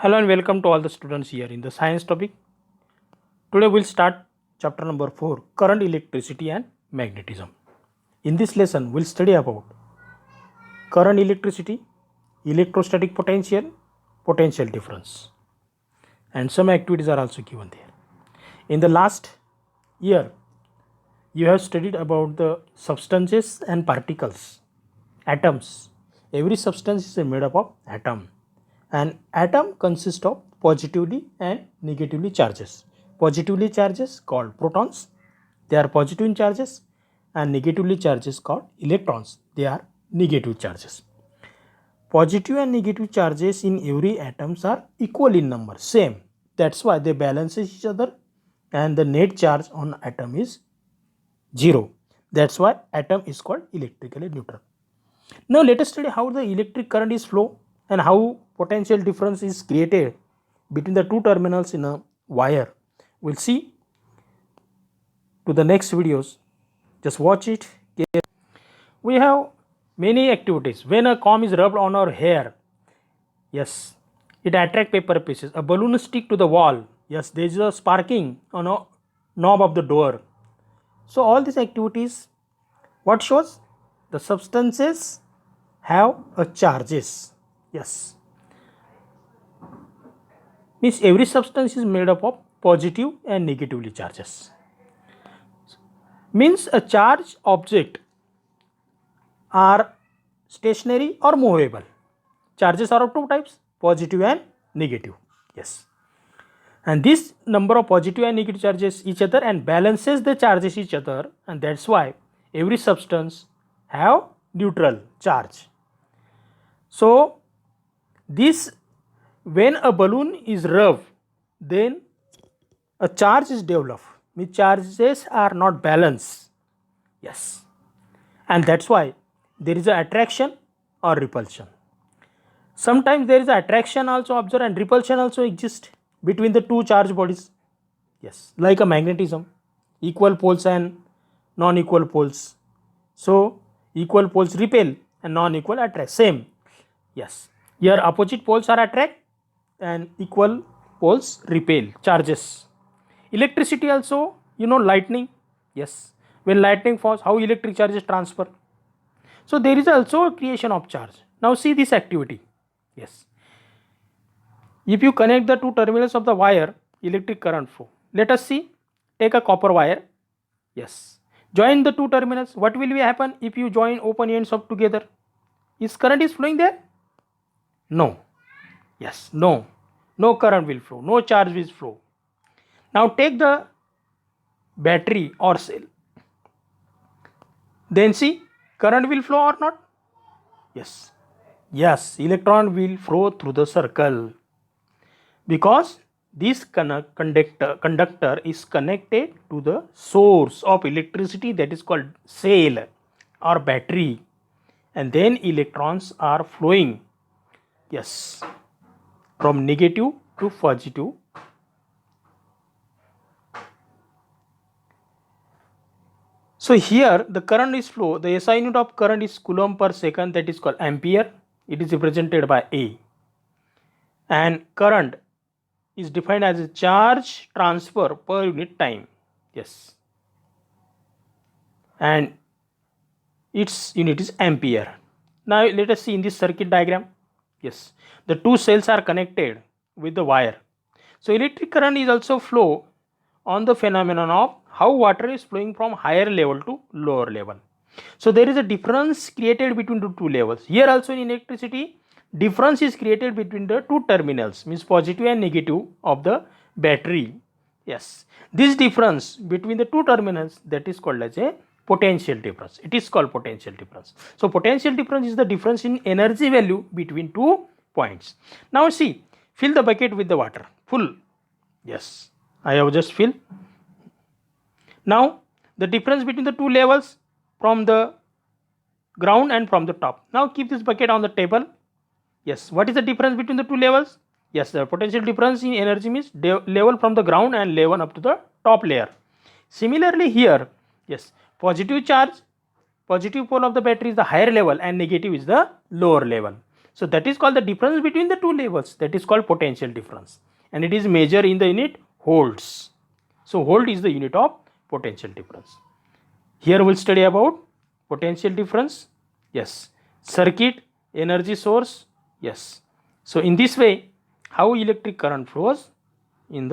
Hello and welcome to all the students here in the science topic. Today we'll start chapter number 4, current, electricity and magnetism. In this lesson we'll study about current, electricity, electrostatic potential, potential difference, and some activities are also given there. In the last year you have studied about the substances and particles, atoms. Every substance is made up of atom. An atom consists of positively and negatively charges. Positively charges called protons, they are positive in charges, and negatively charges called electrons, they are negative charges. Positive and negative charges in every atoms are equal in number, same. That's why they balance each other and the net charge on atom is 0. That's why atom is called electrically neutral. Now let us study how the electric current is flow and how potential difference is created between the two terminals in a wire. We'll see to the next videos. Just watch it. We have many activities. When a comb is rubbed on our hair, yes, it attracts paper pieces. A balloon stick to the wall, yes, there is a sparking on a knob of the door. So all these activities, what shows? The substances have a charges, yes, means every substance is made up of positive and negatively charges. Means a charged object are stationary or movable. Charges are of two types, positive and negative, yes, and this number of positive and negative charges each other and balances the charges each other, and that's why every substance have neutral charge. So this, when a balloon is rubbed, then a charge is developed, means charges are not balanced, yes, and that's why there is a attraction or repulsion. Sometimes there is a attraction also observed and repulsion also exists between the two charged bodies, yes, like a magnetism, equal poles and non-equal poles. So equal poles repel and non-equal attract, same, yes, here opposite poles are attract and equal poles repel charges. Electricity also, lightning, yes, when lightning falls, how electric charges transfer. So there is also a creation of charge. Now see this activity, yes, if you connect the two terminals of the wire, electric current flow. Let us see, take a copper wire, yes, join the two terminals. What will happen if you join open ends up together? Is current is flowing there? No, yes, no current will flow, no charge will flow. Now take the battery or cell, then see current will flow or not? Yes, electron will flow through the circle because this conductor is connected to the source of electricity, that is called cell or battery, and then electrons are flowing, yes, from negative to positive. So here the current is flow, the SI unit of current is coulomb per second, that is called ampere. It is represented by A, and current is defined as a charge transfer per unit time, yes, and its unit is ampere. Now let us see in this circuit diagram, yes, the two cells are connected with the wire. So electric current is also flow on the phenomenon of how water is flowing from higher level to lower level. So there is a difference created between the two levels. Here also in electricity, difference is created between the two terminals, means positive and negative of the battery, yes. This difference between the two terminals, that is called as a potential difference. It is called potential difference. So potential difference is the difference in energy value between two points. Now see, fill the bucket with the water full, yes, I have just filled. Now the difference between the two levels from the ground and from the top. Now keep this bucket on the table, yes, what is the difference between the two levels? Yes, the potential difference in energy means level from the ground and level up to the top layer. Similarly here, yes, positive charge, positive pole of the battery is the higher level and negative is the lower level. So that is called the difference between the two levels. That is called potential difference, and it is measured in the unit volts. So volt is the unit of potential difference. Here we'll study about potential difference. Yes. Circuit, energy source. Yes. So in this way, how electric current flows in the